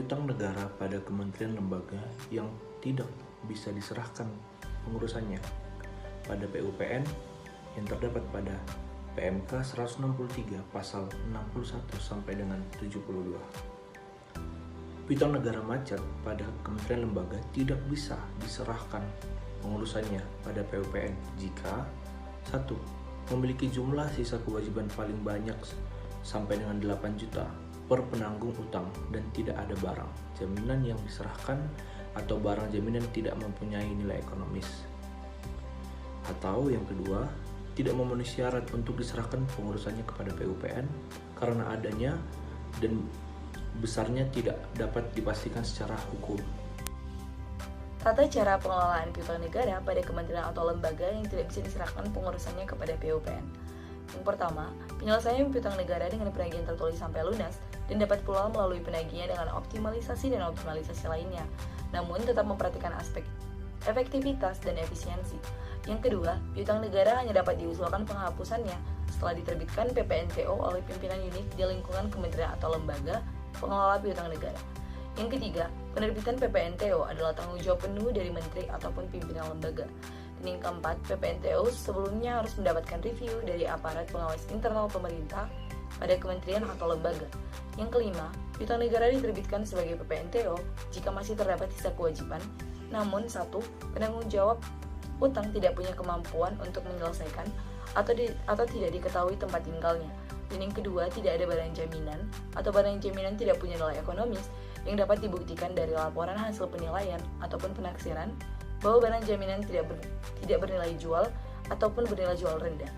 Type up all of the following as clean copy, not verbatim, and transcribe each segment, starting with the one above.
piutang negara pada kementerian lembaga yang tidak bisa diserahkan pengurusannya pada PUPN yang terdapat pada PMK 163 pasal 61 sampai dengan 72. Piutang negara macet pada kementerian lembaga tidak bisa diserahkan pengurusannya pada PUPN jika 1. Memiliki jumlah sisa kewajiban paling banyak sampai dengan 8 juta per penanggung utang dan tidak ada barang jaminan yang diserahkan atau barang jaminan tidak mempunyai nilai ekonomis. Atau yang kedua, tidak memenuhi syarat untuk diserahkan pengurusannya kepada PUPN karena adanya dan besarnya tidak dapat dipastikan secara hukum. Tata cara pengelolaan piutang negara pada kementerian atau lembaga yang tidak bisa diserahkan pengurusannya kepada PUPN. Yang pertama, penyelesaian piutang negara dengan penagihan tertulis sampai lunas dan dapat pula melalui penagihan dengan optimalisasi dan optimalisasi lainnya, namun tetap memperhatikan aspek efektivitas dan efisiensi. Yang kedua, piutang negara hanya dapat diusulkan penghapusannya setelah diterbitkan PPNTO oleh pimpinan unit di lingkungan kementerian atau lembaga pengelola piutang negara. Yang ketiga, penerbitan PPNTO adalah tanggung jawab penuh dari menteri ataupun pimpinan lembaga. Dan yang keempat, PPNTO sebelumnya harus mendapatkan review dari aparat pengawas internal pemerintah pada kementerian atau lembaga. Yang kelima, piutang negara diterbitkan sebagai PPNTO jika masih terdapat sisa kewajiban, namun satu, penanggung jawab utang tidak punya kemampuan untuk menyelesaikan atau tidak diketahui tempat tinggalnya. Dan yang kedua, tidak ada barang jaminan atau barang jaminan tidak punya nilai ekonomis yang dapat dibuktikan dari laporan hasil penilaian ataupun penaksiran bahwa barang jaminan tidak bernilai jual ataupun bernilai jual rendah.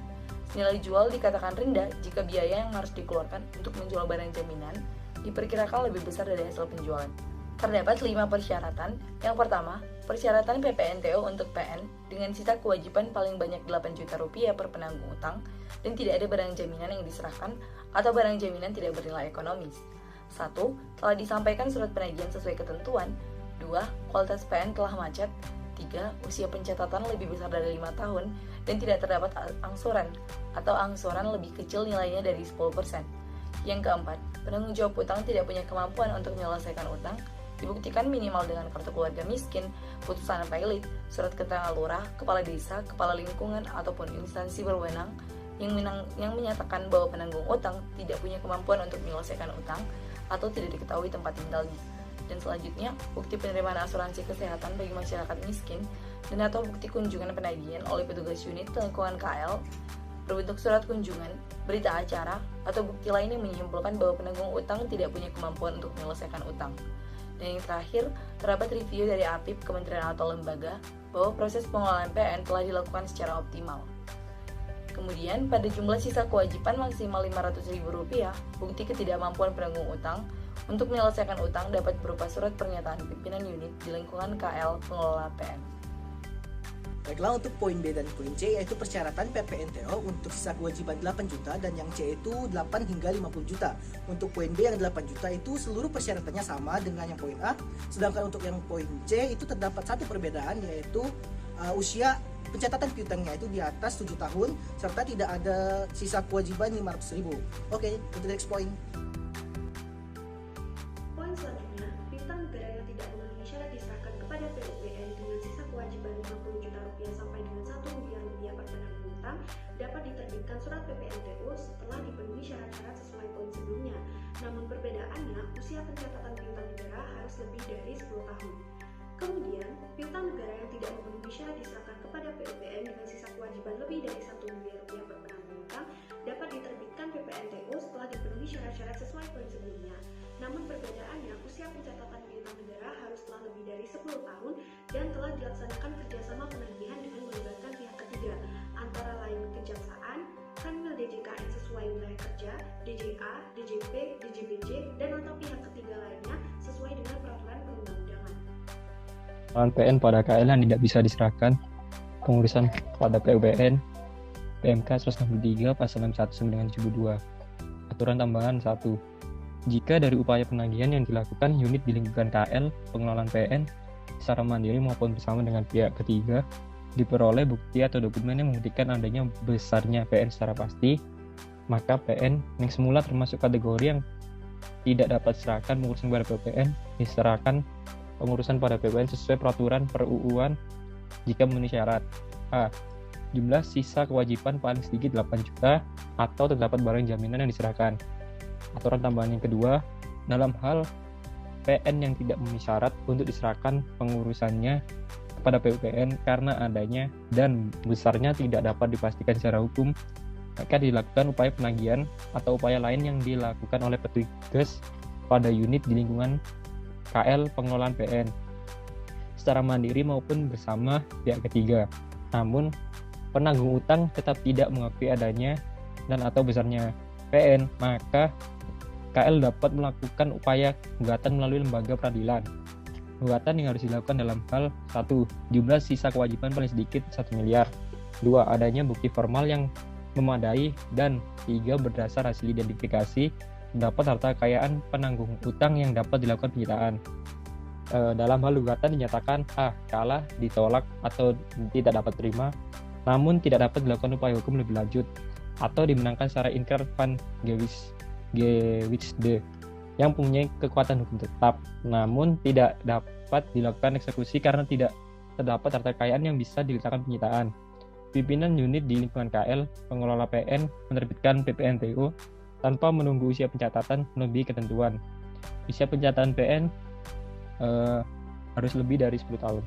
Nilai jual dikatakan rendah jika biaya yang harus dikeluarkan untuk menjual barang jaminan diperkirakan lebih besar dari hasil penjualan. Terdapat 5 persyaratan. Yang pertama, persyaratan PPNTO untuk PN dengan sisa kewajiban paling banyak 8 juta rupiah per penanggung utang dan tidak ada barang jaminan yang diserahkan atau barang jaminan tidak bernilai ekonomis. 1. Telah disampaikan surat penagihan sesuai ketentuan. 2. Kualitas PN telah macet. 3. Usia pencatatan lebih besar dari 5 tahun dan tidak terdapat angsuran atau angsuran lebih kecil nilainya dari 10%. Yang keempat, penanggung jawab utang tidak punya kemampuan untuk menyelesaikan utang, dibuktikan minimal dengan kartu keluarga miskin, putusan pilot, surat keterangan lurah, kepala desa, kepala lingkungan, ataupun instansi berwenang yang menyatakan bahwa penanggung utang tidak punya kemampuan untuk menyelesaikan utang atau tidak diketahui tempat tinggalnya. Dan selanjutnya, bukti penerimaan asuransi kesehatan bagi masyarakat miskin dan atau bukti kunjungan penagihan oleh petugas unit lingkungan KL berbentuk surat kunjungan, berita acara, atau bukti lain yang menyimpulkan bahwa penanggung utang tidak punya kemampuan untuk menyelesaikan utang. Dan yang terakhir, terdapat review dari APIP kementerian atau lembaga bahwa proses pengelolaan PN telah dilakukan secara optimal. Kemudian, pada jumlah sisa kewajiban maksimal Rp500.000, bukti ketidakmampuan penanggung utang untuk menyelesaikan utang dapat berupa surat pernyataan pimpinan unit di lingkungan KL pengelola PN. Baiklah, untuk poin B dan poin C yaitu persyaratan PPNTO untuk sisa kewajiban 8 juta dan yang C itu 8 hingga 50 juta. Untuk poin B yang 8 juta itu seluruh persyaratannya sama dengan yang poin A, sedangkan untuk yang poin C itu terdapat satu perbedaan yaitu usia pencatatan piutangnya itu di atas 7 tahun serta tidak ada sisa kewajiban 500.000. Oke, untuk next point. Poin selanjutnya, piutang negara yang tidak memenuhi syarat diserahkan kepada PUPN dengan sisa kewajiban Rp50 juta sampai dengan Rp1 per penanggung utang dapat diterbitkan surat PPNTO setelah dipenuhi syarat-syarat sesuai poin sebelumnya. Namun perbedaannya, usia pencatatan piutang negara harus lebih dari 10 tahun. Kemudian, piutang negara yang tidak memenuhi syarat diserahkan kepada PUPN dengan sisa kewajiban lebih dari Rp1 per penanggung utang dapat diterbitkan PPNTO setelah dipenuhi syarat-syarat sesuai poin sebelumnya. Namun perbedaannya, usia pencatatan piutang negara harus telah lebih dari 10 tahun dan telah dilaksanakan kerjasama penagihan dengan melibatkan pihak ketiga, antara lain Kejaksaan, Kanwil DJKN sesuai wilayah kerja, DJA, DJP, DJBJ, dan atau pihak ketiga lainnya sesuai dengan peraturan perundang-undangan. PN pada KL yang tidak bisa diserahkan pengurusan pada PUPN PMK 163 pasal 61 sampai dengan 72. Aturan tambahan 1. Jika dari upaya penagihan yang dilakukan unit di lingkungan KL pengelolaan PN secara mandiri maupun bersama dengan pihak ketiga diperoleh bukti atau dokumen yang membuktikan adanya besarnya PN secara pasti, maka PN yang semula termasuk kategori yang tidak dapat diserahkan pengurusan pada PUPN, diserahkan pengurusan pada PUPN sesuai peraturan per-UU-an jika memenuhi syarat. A. Jumlah sisa kewajiban paling sedikit 8 juta atau terdapat barang jaminan yang diserahkan. Aturan tambahan yang kedua, dalam hal PN yang tidak memenuhi syarat untuk diserahkan pengurusannya kepada PUPN karena adanya dan besarnya tidak dapat dipastikan secara hukum, maka dilakukan upaya penagihan atau upaya lain yang dilakukan oleh petugas pada unit di lingkungan KL pengelolaan PN secara mandiri maupun bersama pihak ketiga. Namun, penanggung utang tetap tidak mengakui adanya dan atau besarnya PN, maka KL dapat melakukan upaya gugatan melalui lembaga peradilan. Gugatan yang harus dilakukan dalam hal 1. Jumlah sisa kewajiban paling sedikit 1 miliar. 2. Adanya bukti formal yang memadai. Dan 3. Berdasar hasil identifikasi dapat harta kekayaan penanggung utang yang dapat dilakukan penyitaan. Dalam hal gugatan dinyatakan A. Kalah, ditolak, atau tidak dapat terima, namun tidak dapat dilakukan upaya hukum lebih lanjut, atau dimenangkan secara inkar van Gewisde yang mempunyai kekuatan hukum tetap, namun tidak dapat dilakukan eksekusi karena tidak terdapat harta kekayaan yang bisa diletakkan penyitaan. Pimpinan unit di lingkungan KL pengelola PN menerbitkan PPNTO tanpa menunggu usia pencatatan melebihi ketentuan. Usia pencatatan PN harus lebih dari 10 tahun.